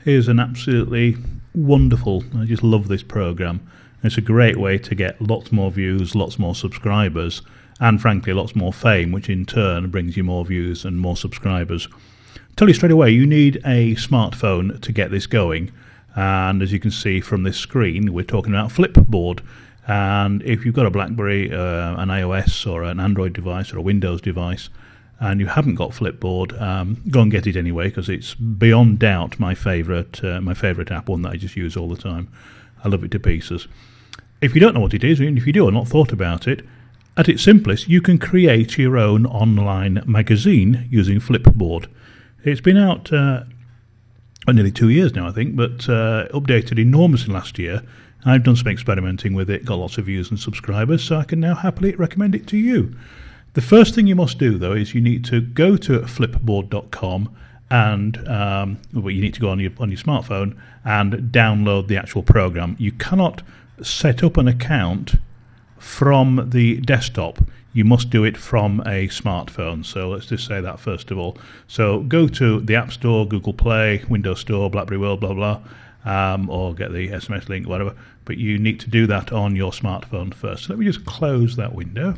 is an absolutely wonderful, I just love this program. It's a great way to get lots more views, lots more subscribers, and frankly lots more fame, which in turn brings you more views and more subscribers. Tell you straight away, you need a smartphone to get this going, and as you can see from this screen, we're talking about Flipboard. And if you've got a BlackBerry, an iOS or an Android device or a Windows device, and you haven't got Flipboard, go and get it anyway, because it's beyond doubt my favourite app, one that I just use all the time. I love it to pieces. If you don't know what it is, and if you do or not thought about it, at its simplest, you can create your own online magazine using Flipboard. It's been out nearly 2 years now, I think, but updated enormously last year. I've done some experimenting with it, got lots of views and subscribers, so I can now happily recommend it to you. The first thing you must do, though, is you need to go to flipboard.com and you need to go on your smartphone and download the actual program. You cannot set up an account from the desktop. You must do it from a smartphone. So let's just say that first of all. So go to the App Store, Google Play, Windows Store, BlackBerry World, blah, blah, or get the SMS link, whatever. But you need to do that on your smartphone first. So let me just close that window.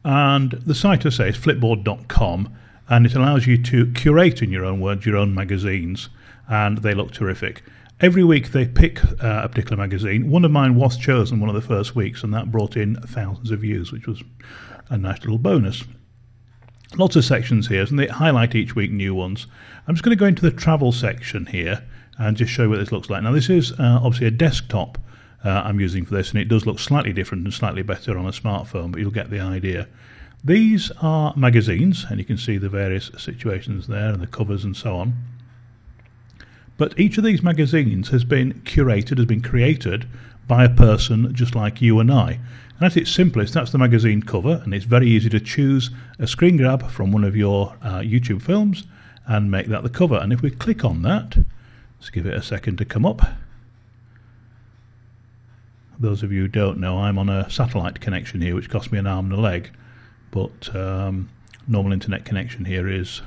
And the site, I say, is flipboard.com, and it allows you to curate, in your own words, your own magazines, and they look terrific. Every week they pick a particular magazine. One of mine was chosen one of the first weeks, and that brought in thousands of views, which was a nice little bonus. Lots of sections here, and they highlight each week new ones. I'm just going to go into the travel section here and just show you what this looks like. Now, this is obviously a desktop I'm using for this, and it does look slightly different and slightly better on a smartphone, but you'll get the idea. These are magazines, and you can see the various situations there and the covers and so on. But each of these magazines has been curated, has been created by a person just like you and I. And at its simplest, that's the magazine cover, and it's very easy to choose a screen grab from one of your YouTube films and make that the cover. And if we click on that, let's give it a second to come up. Those of you who don't know, I'm on a satellite connection here, which cost me an arm and a leg, but normal internet connection here is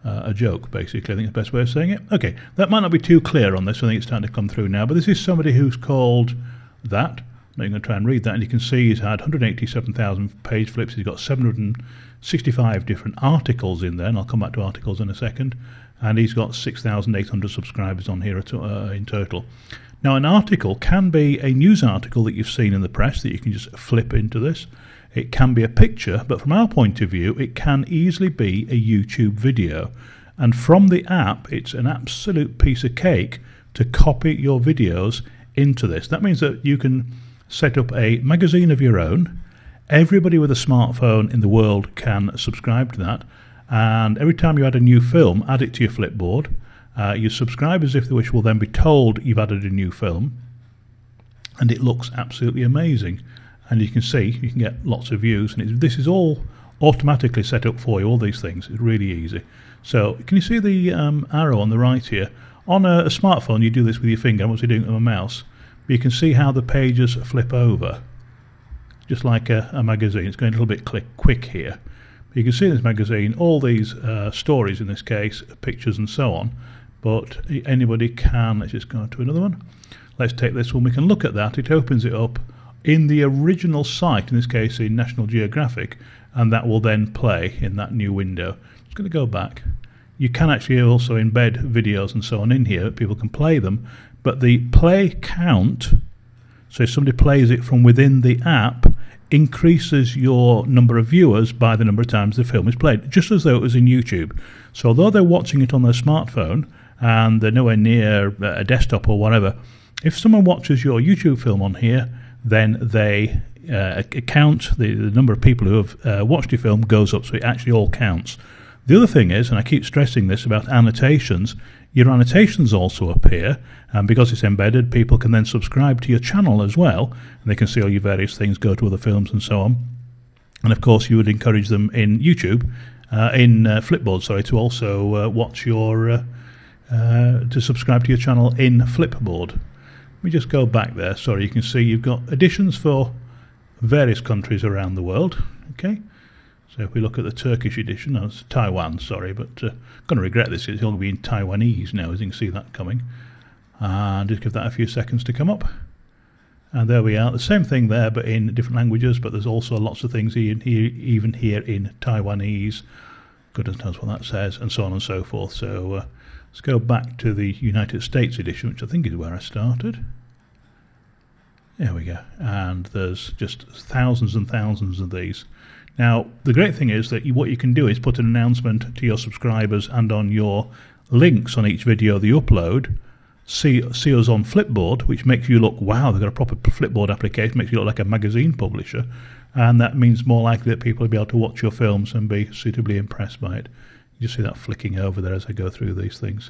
a joke, basically. I think it's the best way of saying it. Okay, that might not be too clear on this. I think it's starting to come through now, but this is somebody who's called that. I'm going to try and read that, and you can see he's had 187,000 page flips. He's got 765 different articles in there, and I'll come back to articles in a second, and he's got 6,800 subscribers on here in total. Now, an article can be a news article that you've seen in the press that you can just flip into this. It can be a picture, but from our point of view, it can easily be a YouTube video. And from the app, it's an absolute piece of cake to copy your videos into this. That means that you can set up a magazine of your own. Everybody with a smartphone in the world can subscribe to that. And every time you add a new film, add it to your Flipboard. Your subscribers, if they wish, will then be told you've added a new film, and it looks absolutely amazing. And you can see you can get lots of views, and this is all automatically set up for you. All these things, it's really easy. So can you see the arrow on the right here? On a smartphone, you do this with your finger. I'm obviously doing it with a mouse, but you can see how the pages flip over, just like a magazine. It's going a little bit quick here. But you can see in this magazine all these stories, in this case, pictures and so on. But anybody can. Let's just go to another one. Let's take this one. We can look at that. It opens it up in the original site, in this case in National Geographic, and that will then play in that new window. Just going to go back. You can actually also embed videos and so on in here. People can play them, but the play count, so if somebody plays it from within the app, increases your number of viewers by the number of times the film is played, just as though it was in YouTube. So although they're watching it on their smartphone and they're nowhere near a desktop or whatever, if someone watches your YouTube film on here, then they count, the number of people who have watched your film goes up, so it actually all counts. The other thing is, and I keep stressing this about annotations, your annotations also appear, and because it's embedded, people can then subscribe to your channel as well, and they can see all your various things, go to other films and so on. And of course you would encourage them in YouTube, in Flipboard, sorry, to also watch your, to subscribe to your channel in Flipboard. Let me just go back there. Sorry, you can see you've got editions for various countries around the world. Okay, So if we look at the Turkish edition, that's Taiwan, sorry, but I'm going to regret this. It's all going to be in Taiwanese now, as you can see that coming. And just give that a few seconds to come up. And there we are. The same thing there, but in different languages. But there's also lots of things even here in Taiwanese. Goodness knows what that says, and so on and so forth. So let's go back to the United States edition, which I think is where I started. There we go. And there's just thousands and thousands of these. Now, the great thing is that what you can do is put an announcement to your subscribers and on your links on each video they upload. See us on Flipboard, which makes you look, wow, they've got a proper Flipboard application, makes you look like a magazine publisher, and that means more likely that people will be able to watch your films and be suitably impressed by it. You just see that flicking over there as I go through these things.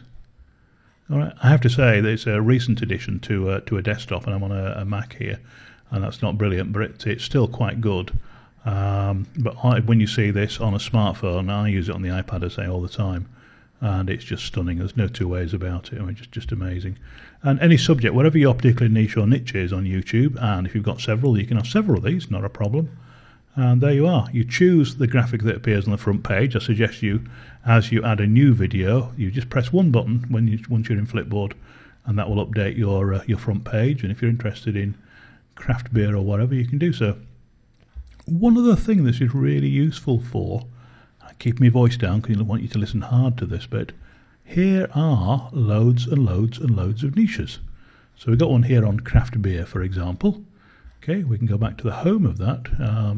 All right, I have to say that it's a recent addition to a desktop, and I'm on a Mac here, and that's not brilliant, but it's still quite good. But when you see this on a smartphone, I use it on the iPad, I say, all the time. And it's just stunning. There's no two ways about it. I mean, just amazing. And any subject, whatever your particular niche or niche is on YouTube, and if you've got several, you can have several of these, not a problem. And there you are. You choose the graphic that appears on the front page. I suggest you, as you add a new video, you just press one button once you're in Flipboard, and that will update your front page. And if you're interested in craft beer or whatever, you can do so. One other thing this is really useful for, keep my voice down because I want you to listen hard to this bit. Here are loads and loads and loads of niches. So we've got one here on craft beer, for example. Okay, we can go back to the home of that.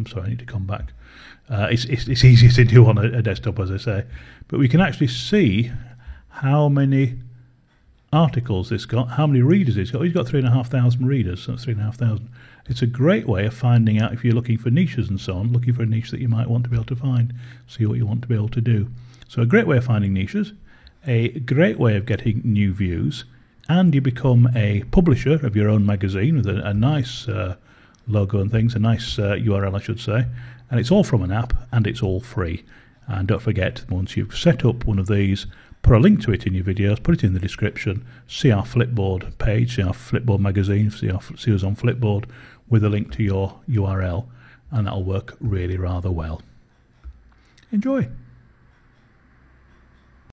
Sorry, I need to come back. It's easier to do on a desktop, as I say. But we can actually see how many articles it's got, how many readers it's got. He's got 3,500 readers, so that's 3,500. It's a great way of finding out if you're looking for niches and so on, looking for a niche that you might want to be able to find, see what you want to be able to do. So a great way of finding niches, a great way of getting new views, and you become a publisher of your own magazine with a nice logo and things, a nice URL I should say, and it's all from an app and it's all free. And don't forget, once you've set up one of these, put a link to it in your videos, put it in the description, see our Flipboard page, see our Flipboard magazine, see us on Flipboard with a link to your URL, and that'll work really rather well. Enjoy!